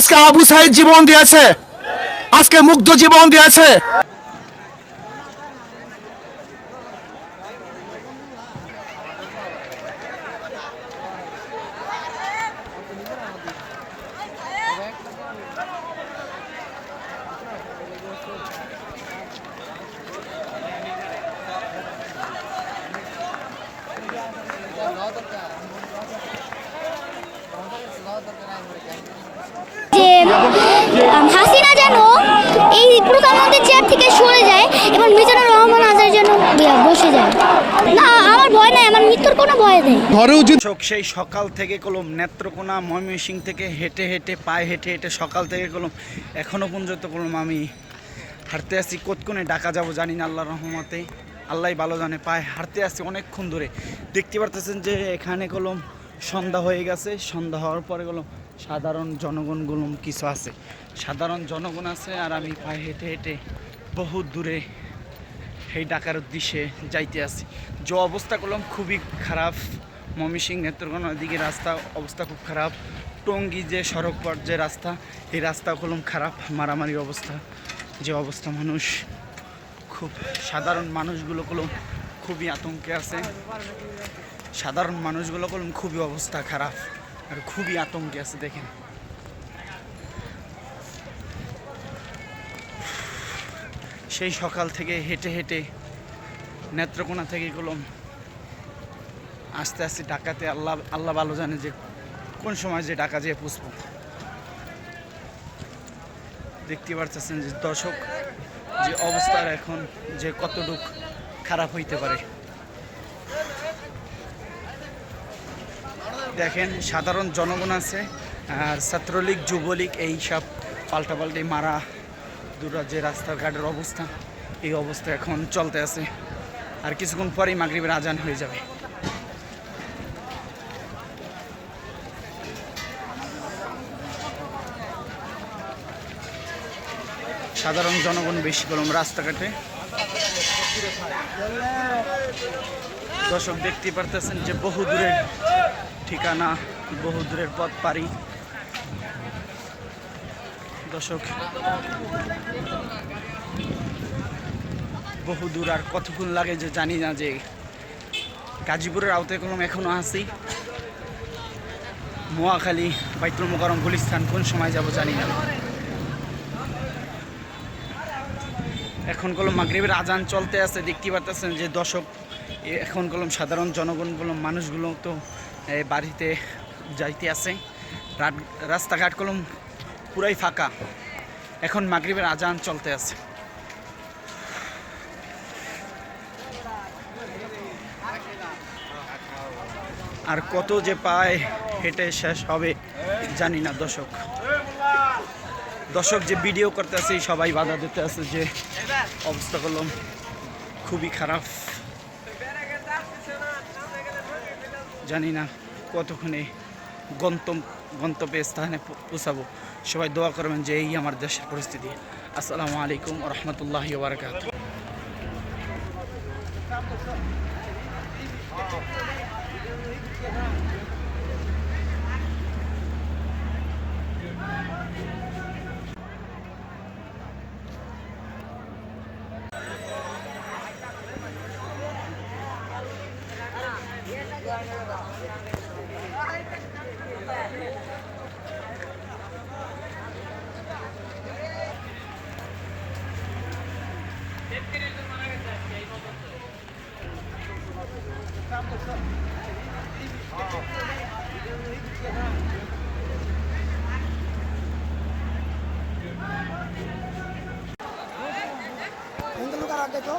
আজকে আবু সাইদ জীবন দিয়েছে, আজকে মুগ্ধ জীবন দিয়েছে। হাসিনা যেন এই প্রধানমন্ত্রীর চেয়ার থেকে সরে যায় এবং মিজানুর রহমান আজাদ যেন বসে যায়। না, আমার ভয় নাই, আমার মৃত্যুর কোনো ভয় নেই। সেই সকাল থেকে কলম নেত্রকোনা ময়মনসিংহ থেকে হেঁটে হেঁটে পায়ে হেঁটে হেঁটে সকাল থেকে কলম এখনও পর্যন্ত কলম আমি হাঁটতে আসছি। কতক্ষণে ঢাকা যাব জানি না, আল্লাহর রহমতে আল্লাহ ভালো জানে। পায়ে হাঁটতে আসছি অনেকক্ষণ ধরে। দেখতে পারতেছেন যে এখানে কলম সন্ধ্যা হয়ে গেছে। সন্ধ্যা হওয়ার পরে কলম সাধারণ জনগণগুলো কিছু আছে, সাধারণ জনগণ আছে, আর আমি পায়ে হেঁটে হেঁটে বহু দূরে সেই ঢাকার উদ্দেশ্যে যাইতে আছি। যে অবস্থা করলাম খুবই খারাপ। ময়মনসিংহ নেত্রকোনার দিকে রাস্তা অবস্থা খুব খারাপ। টঙ্গী যে সড়ক পথ যে রাস্তা, এই রাস্তা কলম খারাপ, মারামারি অবস্থা। যে অবস্থা মানুষ খুব, সাধারণ মানুষগুলো কলম খুবই আতঙ্কে আছে। সাধারণ মানুষগুলো কলম খুবই অবস্থা খারাপ আর খুবই আতঙ্কে আছে। দেখেন সেই সকাল থেকে হেঁটে হেঁটে নেত্রকোনা থেকে কলম আস্তে আস্তে ঢাকাতে। আল্লাহ ভালো জানে যে কোন সময় যে ঢাকা যেয়ে পুষব। দেখতে পারতেছেন যে দর্শক যে অবস্থার এখন যে কতটুক খারাপ হইতে পারে। দেখেন সাধারণ জনগণ আছে, আর ছাত্রলীগ যুবলীগ এই সব পাল্টাপাল্টি মারা দূরা যে রাস্তাঘাটের অবস্থা, এই অবস্থা এখন চলতে আছে। আর কিছুক্ষণ পরেই মাগরিবের আজান হয়ে যাবে। সাধারণ জনগণ বেশি কলম রাস্তাঘাটে। দর্শক দেখতে পারতেছেন যে বহু দূরের ঠিকানা, বহু দূরের পথ পাড়ি। দর্শক বহু দূর, আর কতক্ষণ লাগে যে জানি না। যে গাজীপুরের আওতায় কলম এখনো আছি। মোয়াখালী, বাইতুল মোকাররম, গুলিস্তান কোন সময় যাব জানি না। এখন কলম মাগরিবের আজান চলতে আছে। দেখতে পারতেছেন যে দর্শক এখন কলম সাধারণ জনগণ কলম মানুষগুলো তো বাড়িতে যাইতে আছে। রাস্তাঘাট কলম পুরাই ফাঁকা। এখন মাগরিবের আজান চলতে আছে। আর কত যে পায় হেঁটে শেষ হবে জানি না। দর্শক যে ভিডিও করতে আছে সবাই বাধা দিতে আছে, যে অবস্থা করলাম খুবই খারাপ। জানি না কতক্ষণে গন্তব্যে স্থানে পৌঁছাবো। সবাই দোয়া করবেন যে এই আমার দেশের পরিস্থিতি। আসসালামু আলাইকুম ওয়া রাহমাতুল্লাহি ওয়া বারাকাতুহু। Untuk luka rakyat itu